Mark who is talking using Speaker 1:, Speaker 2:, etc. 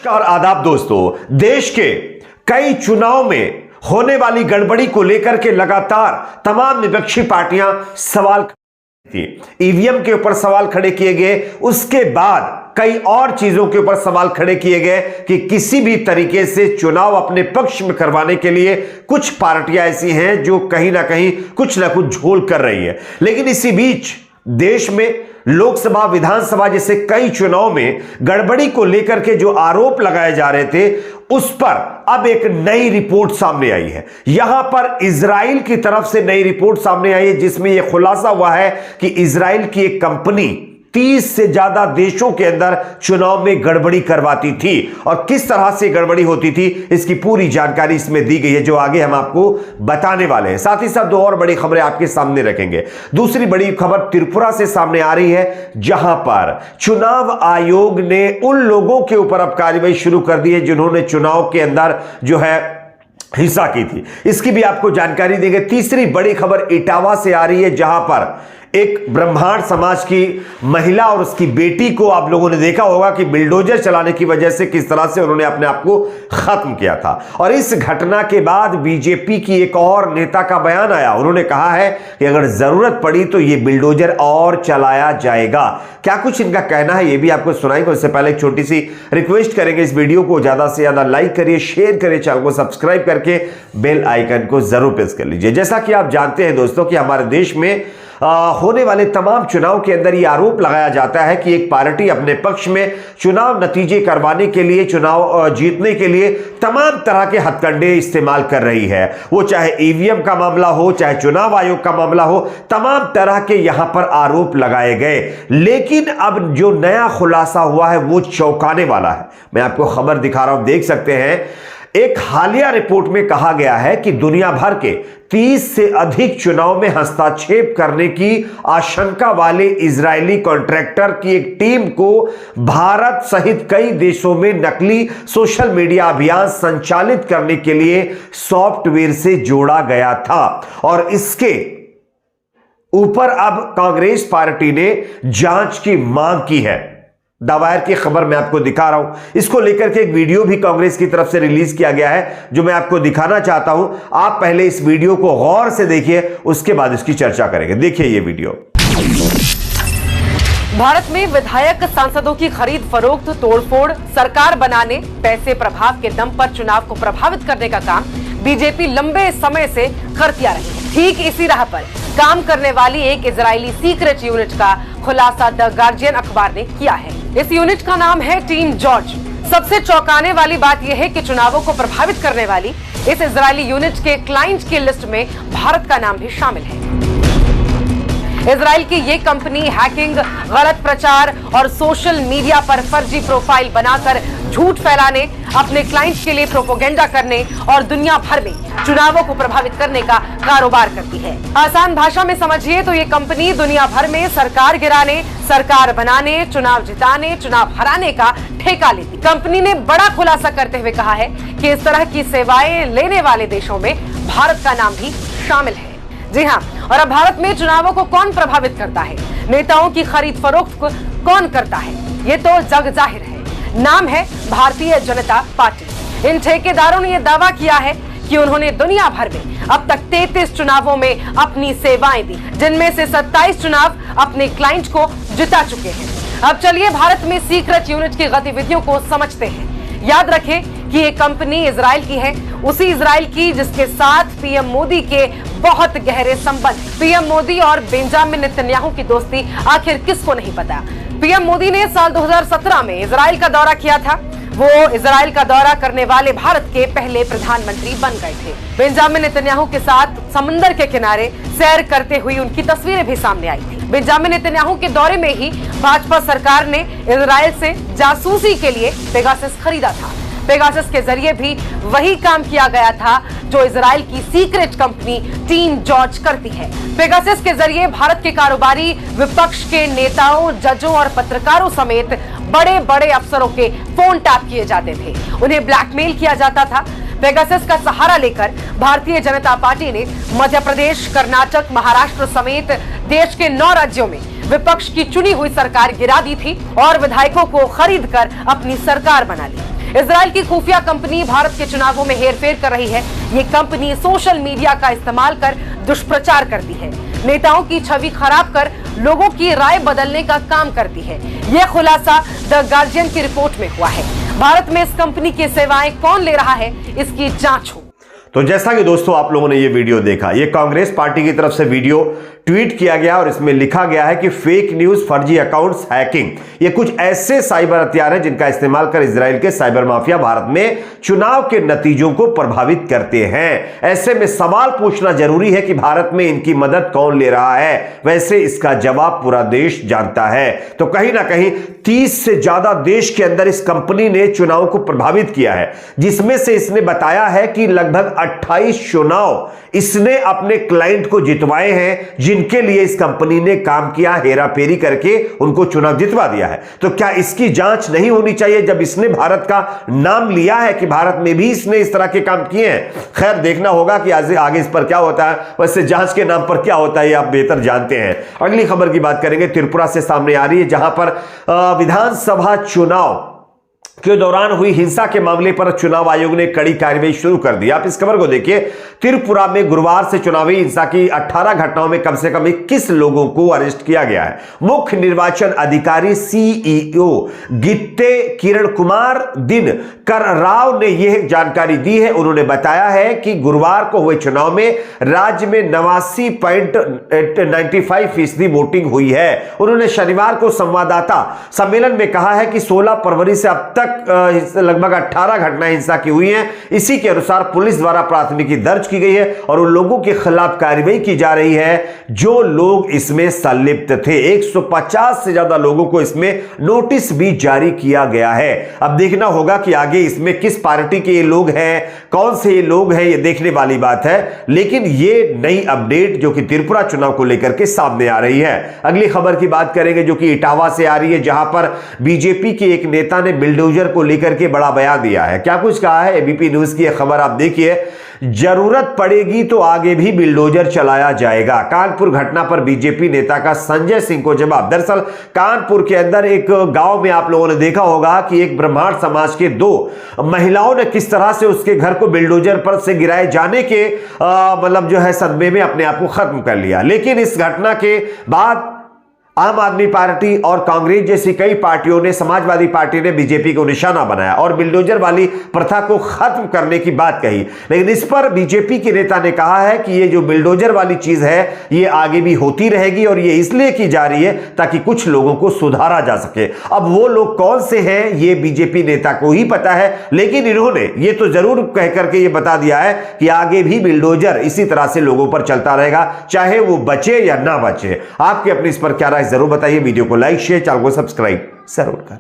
Speaker 1: और आदाब दोस्तों, देश के कई चुनाव में होने वाली गड़बड़ी को लेकर के लगातार तमाम विपक्षी पार्टियां सवाल थी। ईवीएम के ऊपर सवाल खड़े किए गए, उसके बाद कई और चीजों के ऊपर सवाल खड़े किए गए कि किसी भी तरीके से चुनाव अपने पक्ष में करवाने के लिए कुछ पार्टियां ऐसी हैं जो कहीं ना कहीं कुछ ना कुछ झोल कर रही है। लेकिन इसी बीच देश में लोकसभा, विधानसभा जैसे कई चुनाव में गड़बड़ी को लेकर के जो आरोप लगाए जा रहे थे, उस पर अब एक नई रिपोर्ट सामने आई है। यहां पर इजराइल की तरफ से नई रिपोर्ट सामने आई है जिसमें यह खुलासा हुआ है कि इजराइल की एक कंपनी 30 से ज्यादा देशों के अंदर चुनाव में गड़बड़ी करवाती थी और किस तरह से गड़बड़ी होती थी इसकी पूरी जानकारी इसमें दी गई है, जो आगे हम आपको बताने वाले हैं। साथ ही साथ दो और बड़ी खबरें आपके सामने रखेंगे। दूसरी बड़ी खबर त्रिपुरा से सामने आ रही है, जहां पर चुनाव आयोग ने उन लोगों के ऊपर अब कार्रवाई शुरू कर दी है जिन्होंने चुनाव के अंदर जो है हिस्सा की थी। इसकी भी आपको जानकारी देंगे। तीसरी बड़ी खबर इटावा से आ रही है, जहां पर एक ब्राह्मण समाज की महिला और उसकी बेटी को आप लोगों ने देखा होगा कि बिल्डोजर चलाने की वजह से किस तरह से उन्होंने अपने आप को खत्म किया था। और इस घटना के बाद बीजेपी की एक और नेता का बयान आया। उन्होंने कहा है कि अगर जरूरत पड़ी तो यह बिल्डोजर और चलाया जाएगा। क्या कुछ इनका कहना है, यह भी आपको सुनाएंगे। उससे पहले एक छोटी सी रिक्वेस्ट करेंगे, इस वीडियो को ज्यादा से ज्यादा लाइक करिए, शेयर करिए, चैनल को सब्सक्राइब करके बेल आइकन को जरूर प्रेस कर लीजिए। जैसा कि आप जानते हैं दोस्तों कि हमारे देश में होने वाले तमाम चुनाव के अंदर यह आरोप लगाया जाता है कि एक पार्टी अपने पक्ष में चुनाव नतीजे करवाने के लिए, चुनाव जीतने के लिए तमाम तरह के हथकंडे इस्तेमाल कर रही है। वो चाहे ईवीएम का मामला हो, चाहे चुनाव आयोग का मामला हो, तमाम तरह के यहां पर आरोप लगाए गए। लेकिन अब जो नया खुलासा हुआ है वो चौंकाने वाला है। मैं आपको खबर दिखा रहा हूं, देख सकते हैं। एक हालिया रिपोर्ट में कहा गया है कि दुनिया भर के 30 से अधिक चुनाव में हस्तक्षेप करने की आशंका वाले इजरायली कॉन्ट्रैक्टर की एक टीम को भारत सहित कई देशों में नकली सोशल मीडिया अभियान संचालित करने के लिए सॉफ्टवेयर से जोड़ा गया था। और इसके ऊपर अब कांग्रेस पार्टी ने जांच की मांग की है। दावायर की खबर मैं आपको दिखा रहा हूं। इसको लेकर के एक वीडियो भी कांग्रेस की तरफ से रिलीज किया गया है जो मैं आपको दिखाना चाहता हूं। आप पहले इस वीडियो को गौर से देखिए, उसके बाद इसकी चर्चा करेंगे। देखिए ये वीडियो।
Speaker 2: भारत में विधायक सांसदों की खरीद फरोख्त, तोड़फोड़, सरकार बनाने, पैसे प्रभाव के दम पर चुनाव को प्रभावित करने का काम बीजेपी लंबे समय से करती आ रही है। ठीक इसी राह पर काम करने वाली एक इजरायली सीक्रेट यूनिट का खुलासा द गार्जियन अखबार ने किया है। इस यूनिट का नाम है टीम जॉर्ज। सबसे चौंकाने वाली बात यह है कि चुनावों को प्रभावित करने वाली इस इजरायली यूनिट के क्लाइंट की लिस्ट में भारत का नाम भी शामिल है। इजराइल की ये कंपनी हैकिंग, गलत प्रचार और सोशल मीडिया पर फर्जी प्रोफाइल बनाकर झूठ फैलाने, अपने क्लाइंट्स के लिए प्रोपोगेंडा करने और दुनिया भर में चुनावों को प्रभावित करने का कारोबार करती है। आसान भाषा में समझिए तो ये कंपनी दुनिया भर में सरकार गिराने, सरकार बनाने, चुनाव जिताने, चुनाव हराने का ठेका लेती। कंपनी ने बड़ा खुलासा करते हुए कहा है कि इस तरह की सेवाएं लेने वाले देशों में भारत का नाम भी शामिल है। जी हाँ, और अब भारत में चुनावों को कौन प्रभावित करता है, नेताओं की खरीद फरोख्त को कौन करता है, ये तो जग जाहिर है। नाम है भारतीय जनता पार्टी। इन ठेकेदारों ने यह दावा किया है कि उन्होंने दुनिया भर में अब तक 33 चुनावों में अपनी सेवाएं दी, जिनमें से 27 चुनाव अपने क्लाइंट को जिता चुके हैं। अब चलिए भारत में सीक्रेट यूनिट की गतिविधियों को समझते हैं। याद रखें कि ये कंपनी इजराइल की है, उसी इजराइल की जिसके साथ पीएम मोदी के बहुत गहरे संबंध। पीएम मोदी और बेंजामिन नेतन्याहू की दोस्ती आखिर किसको नहीं पता। पीएम मोदी ने साल 2017 में इजराइल का दौरा किया था। वो इजराइल का दौरा करने वाले भारत के पहले प्रधानमंत्री बन गए थे। बेंजामिन नेतन्याहू के साथ समुद्र के किनारे सैर करते हुए उनकी तस्वीरें भी सामने आई थी। बेंजामिन नेतन्याहू के दौरे में ही भाजपा सरकार ने इजराइल से जासूसी के लिए पेगासस खरीदा था। पेगासस के जरिए भी वही काम किया गया था जो इजराइल की सीक्रेट कंपनी टीम जॉर्ज करती है। पेगासस के जरिए भारत के कारोबारी, विपक्ष के नेताओं, जजों और पत्रकारों समेत बड़े बड़े अफसरों के फोन टैप किए जाते थे, उन्हें ब्लैकमेल किया जाता था। पेगासस का सहारा लेकर भारतीय जनता पार्टी ने मध्य प्रदेश, कर्नाटक, महाराष्ट्र समेत देश के 9 राज्यों में विपक्ष की चुनी हुई सरकार गिरा दी थी और विधायकों को खरीद कर अपनी सरकार बना ली। इजराइल की खुफिया कंपनी भारत के चुनावों में हेरफेर कर रही है। ये कंपनी सोशल मीडिया का इस्तेमाल कर दुष्प्रचार करती है, नेताओं की छवि खराब कर लोगों की राय बदलने का काम करती है। यह खुलासा द गार्जियन की रिपोर्ट में हुआ है। भारत में इस कंपनी की सेवाएं कौन ले रहा है, इसकी जांच हो।
Speaker 1: तो जैसा कि दोस्तों आप लोगों ने ये वीडियो देखा, ये कांग्रेस पार्टी की तरफ से वीडियो ट्वीट किया गया और इसमें लिखा गया है कि फेक न्यूज, फर्जी अकाउंट्स, हैकिंग, ये कुछ ऐसे साइबर हथियार हैं जिनका इस्तेमाल कर इजराइल के साइबर माफिया भारत में चुनाव के नतीजों को प्रभावित करते हैं। ऐसे में सवाल पूछना जरूरी है कि भारत में इनकी मदद कौन ले रहा है। वैसे इसका जवाब पूरा देश जानता है। तो कहीं ना कहीं 30 से ज्यादा देश के अंदर इस कंपनी ने चुनाव को प्रभावित किया है, जिसमें से इसने बताया है कि लगभग 28 चुनाव इसने अपने क्लाइंट को जितवाए हैं, जिनके लिए इस कंपनी ने काम किया, हेरा फेरी करके उनको चुनाव जितवा दिया है। तो क्या इसकी जांच नहीं होनी चाहिए जब इसने भारत का नाम लिया है कि भारत में भी इसने इस तरह के काम किए हैं? खैर, देखना होगा कि आगे इस पर क्या होता है। वैसे जांच के नाम पर क्या होता है ये आप बेहतर जानते हैं। अगली खबर की बात करेंगे, त्रिपुरा से सामने आ रही है, जहां पर विधानसभा चुनाव के दौरान हुई हिंसा के मामले पर चुनाव आयोग ने कड़ी कार्रवाई शुरू कर दी। आप इस खबर को देखिए। त्रिपुरा में गुरुवार से चुनावी हिंसा की 18 घटनाओं में कम से कम 21 लोगों को अरेस्ट किया गया है। मुख्य निर्वाचन अधिकारी सीईओ गित्ते किरण कुमार दिनकर राव ने यह जानकारी दी है। उन्होंने बताया है कि गुरुवार को हुए चुनाव में राज्य में 89.95% वोटिंग हुई है। उन्होंने शनिवार को संवाददाता सम्मेलन में कहा है कि 16 फरवरी से अब तक लगभग 18 घटनाएं हिंसा की हुई हैं। इसी के अनुसार पुलिस द्वारा प्राथमिकी दर्ज की गई है और उन लोगों के खिलाफ कार्रवाई की जा रही है जो लोग इसमें संलिप्त थे। 150 से ज्यादा लोगों को इसमें नोटिस भी जारी किया गया है। अब देखना होगा कि आगे इसमें किस पार्टी के ये लोग हैं, कौन से ये लोग हैं, ये देखने वाली बात है। लेकिन ये नई अपडेट जो कि त्रिपुरा चुनाव को लेकर के सामने आ रही है। अगली खबर की बात करेंगे जो कि इटावा से आ रही है, जहां पर बीजेपी के एक नेता ने बिल्डोजर को लेकर के बड़ा बयान दिया है। क्या कुछ कहा है, एबीपी न्यूज की यह खबर आप देखिए। जरूरत पड़ेगी तो आगे भी बिल्डोजर चलाया जाएगा। कानपुर घटना पर बीजेपी नेता का संजय सिंह को जवाब। दरअसल कानपुर के अंदर एक गांव में आप लोगों ने देखा होगा कि एक ब्राह्मण समाज के 2 महिलाओं ने किस तरह से उसके घर को बिल्डोजर पर से गिराए जाने के मतलब जो है सदमे में अपने आप को खत्म कर लिया। लेकिन इस घटना के बाद आम आदमी पार्टी और कांग्रेस जैसी कई पार्टियों ने, समाजवादी पार्टी ने बीजेपी को निशाना बनाया और बिल्डोजर वाली प्रथा को खत्म करने की बात कही। लेकिन इस पर बीजेपी के नेता ने कहा है कि ये जो बिल्डोजर वाली चीज है ये आगे भी होती रहेगी और ये इसलिए की जा रही है ताकि कुछ लोगों को सुधारा जा सके। अब वो लोग कौन से हैं ये बीजेपी नेता को ही पता है, लेकिन इन्होंने ये तो जरूर कह करके ये बता दिया है कि आगे भी बिल्डोजर इसी तरह से लोगों पर चलता रहेगा, चाहे वो बचे या ना बचे। आपकी अपनी इस पर क्या राय जरूर बताइए। वीडियो को लाइक, शेयर, चैनल को सब्सक्राइब जरूर करें।